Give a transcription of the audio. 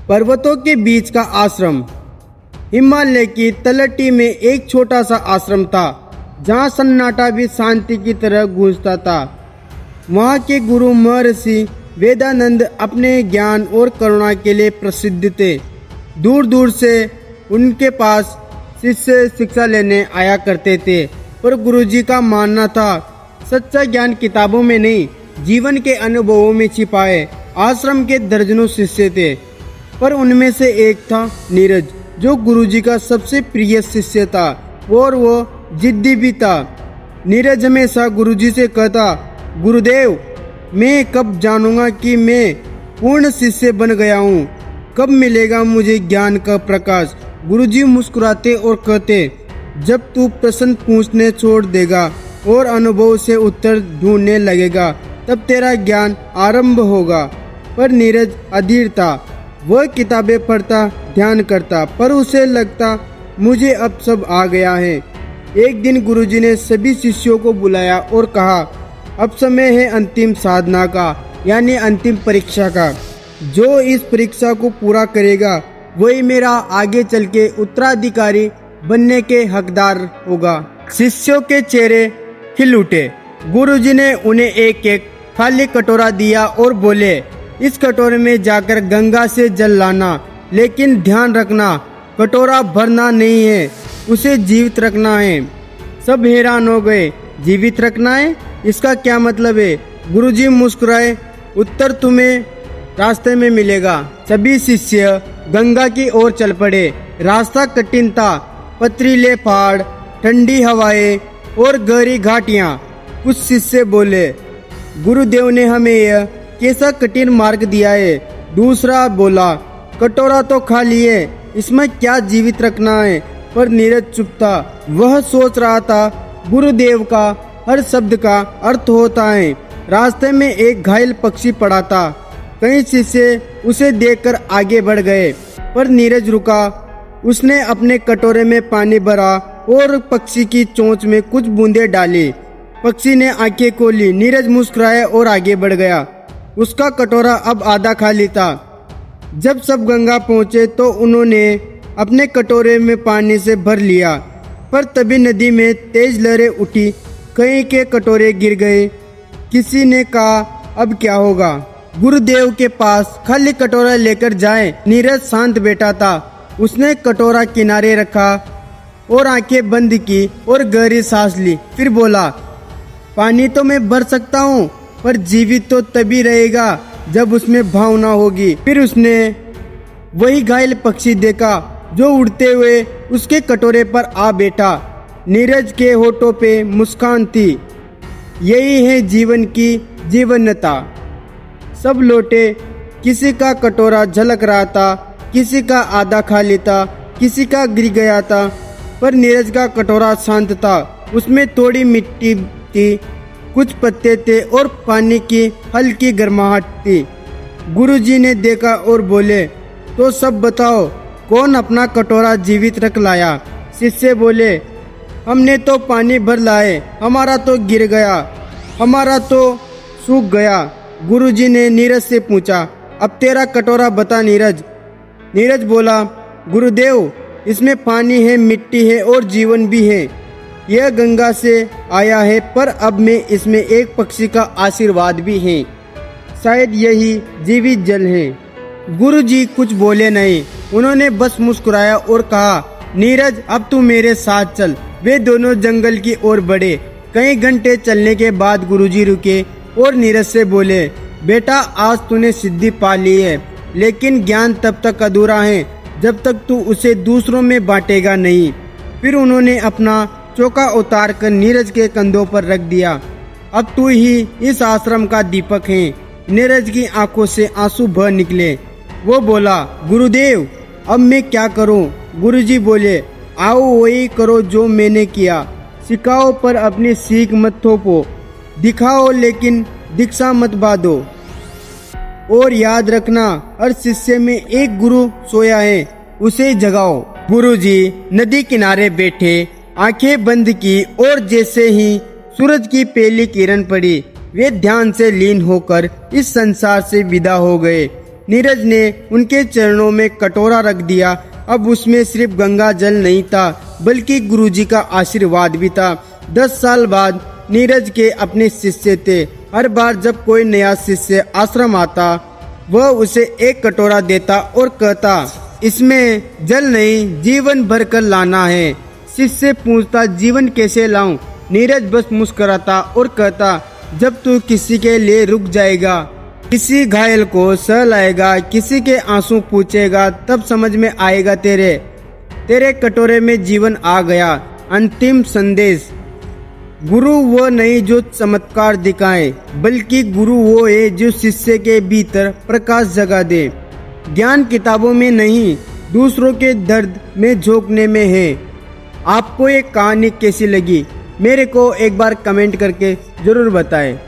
पर्वतों के बीच का आश्रम। हिमालय की तलहटी में एक छोटा सा आश्रम था जहाँ सन्नाटा भी शांति की तरह गूंजता था। वहाँ के गुरु महर्षि वेदानंद अपने ज्ञान और करुणा के लिए प्रसिद्ध थे। दूर दूर से उनके पास शिष्य शिक्षा लेने आया करते थे, पर गुरुजी का मानना था सच्चा ज्ञान किताबों में नहीं, जीवन के अनुभवों में छिपा है। आश्रम के दर्जनों शिष्य थे, पर उनमें से एक था नीरज, जो गुरुजी का सबसे प्रिय शिष्य था और वो जिद्दी भी था। नीरज हमेशा गुरुजी से कहता, गुरुदेव, मैं कब जानूंगा कि मैं पूर्ण शिष्य बन गया हूँ? कब मिलेगा मुझे ज्ञान का प्रकाश? गुरुजी मुस्कुराते और कहते, जब तू प्रश्न पूछने छोड़ देगा और अनुभव से उत्तर ढूंढने लगेगा, तब तेरा ज्ञान आरंभ होगा। पर नीरज अधीर था। वह किताबें पढ़ता, ध्यान करता, पर उसे लगता मुझे अब सब आ गया है। एक दिन गुरुजी ने सभी शिष्यों को बुलाया और कहा, अब समय है अंतिम साधना का, यानी अंतिम परीक्षा का। जो इस परीक्षा को पूरा करेगा वही मेरा आगे चल के उत्तराधिकारी बनने के हकदार होगा। शिष्यों के चेहरे खिल उठे। गुरुजी ने उन्हें एक एक खाली कटोरा दिया और बोले, इस कटोरे में जाकर गंगा से जल लाना, लेकिन ध्यान रखना कटोरा भरना नहीं है, उसे जीवित रखना है। सब हैरान हो गए। जीवित रखना है, इसका क्या मतलब है? गुरुजी मुस्कुराए, उत्तर तुम्हें रास्ते में मिलेगा। सभी शिष्य गंगा की ओर चल पड़े। रास्ता कठिन था, पथरीले पहाड़, ठंडी हवाएं और गहरी घाटियां। कुछ शिष्य बोले, गुरुदेव ने हमें यह कैसा कठिन मार्ग दिया है? दूसरा बोला, कटोरा तो खाली है, इसमें क्या जीवित रखना है? पर नीरज चुप था। वह सोच रहा था, गुरुदेव का हर शब्द का अर्थ होता है। रास्ते में एक घायल पक्षी पड़ा था। कई शिष्य उसे देखकर आगे बढ़ गए, पर नीरज रुका। उसने अपने कटोरे में पानी भरा और पक्षी की चोंच में कुछ बूंदें डाली। पक्षी ने आंखें खोली। नीरज मुस्कुराया और आगे बढ़ गया। उसका कटोरा अब आधा खाली था। जब सब गंगा पहुंचे तो उन्होंने अपने कटोरे में पानी से भर लिया, पर तभी नदी में तेज लहरें उठी। कहीं के कटोरे गिर गए। किसी ने कहा, अब क्या होगा? गुरुदेव के पास खाली कटोरा लेकर जाएं। नीरज शांत बैठा था। उसने कटोरा किनारे रखा और आंखें बंद की और गहरी सांस ली। फिर बोला, पानी तो मैं भर सकता हूँ, पर जीवित तो तभी रहेगा जब उसमें भावना होगी। फिर उसने वही घायल पक्षी देखा जो उड़ते हुए उसके कटोरे पर आ बैठा। नीरज के होठों पे मुस्कान थी। यही है जीवन की जीवनता। सब लौटे। किसी का कटोरा झलक रहा था, किसी का आधा खाली था, किसी का गिर गया था, पर नीरज का कटोरा शांत था। उसमें थोड़ी मिट्टी थी, कुछ पत्ते थे और पानी की हल्की गर्माहट थी। गुरुजी ने देखा और बोले, तो सब बताओ, कौन अपना कटोरा जीवित रख लाया? शिष्य बोले, हमने तो पानी भर लाए, हमारा तो गिर गया, हमारा तो सूख गया। गुरुजी ने नीरज से पूछा, अब तेरा कटोरा बता नीरज। नीरज बोला, गुरुदेव, इसमें पानी है, मिट्टी है और जीवन भी है। यह गंगा से आया है, पर अब में इसमें एक पक्षी का आशीर्वाद भी है। शायद यही जीवित जल है। गुरुजी कुछ बोले नहीं। उन्होंने बस मुस्कुराया और कहा, नीरज, अब तू मेरे साथ चल। वे दोनों जंगल की ओर बढ़े। कई घंटे चलने के बाद गुरुजी रुके और नीरज से बोले, बेटा, आज तूने सिद्धि पा ली है, लेकिन ज्ञान तब तक अधूरा है जब तक तू उसे दूसरों में बांटेगा नहीं। फिर उन्होंने अपना चौका उतार कर नीरज के कंधों पर रख दिया। अब तू ही इस आश्रम का दीपक है। नीरज की आंखों से आंसू बह निकले। वो बोला, गुरुदेव, अब मैं क्या करूं? गुरुजी बोले, आओ वही करो जो मैंने किया। सिखाओ पर अपनी सीख मत थोपो, दिखाओ लेकिन दीक्षा मत बांधो। और याद रखना, हर शिष्य में एक गुरु सोया है, उसे जगाओ। गुरुजी नदी किनारे बैठे, आंखें बंद की और जैसे ही सूरज की पहली किरण पड़ी, वे ध्यान से लीन होकर इस संसार से विदा हो गए। नीरज ने उनके चरणों में कटोरा रख दिया। अब उसमें सिर्फ गंगा जल नहीं था बल्कि गुरुजी का आशीर्वाद भी था। 10 साल बाद नीरज के अपने शिष्य थे। हर बार जब कोई नया शिष्य आश्रम आता वह उसे एक कटोरा देता और कहता, इसमें जल नहीं जीवन भर कर लाना है। शिष्य पूछता, जीवन कैसे लाऊं? नीरज बस मुस्कुराता और कहता, जब तू किसी के लिए रुक जाएगा, किसी घायल को सहलाएगा, किसी के आंसू पूछेगा, तब समझ में आएगा तेरे कटोरे में जीवन आ गया। अंतिम संदेश, गुरु वो नहीं जो चमत्कार दिखाए बल्कि गुरु वो है जो शिष्य के भीतर प्रकाश जगा दे। ज्ञान किताबों में नहीं दूसरों के दर्द में झोंकने में है। आपको ये कहानी कैसी लगी मेरे को एक बार कमेंट करके जरूर बताएं।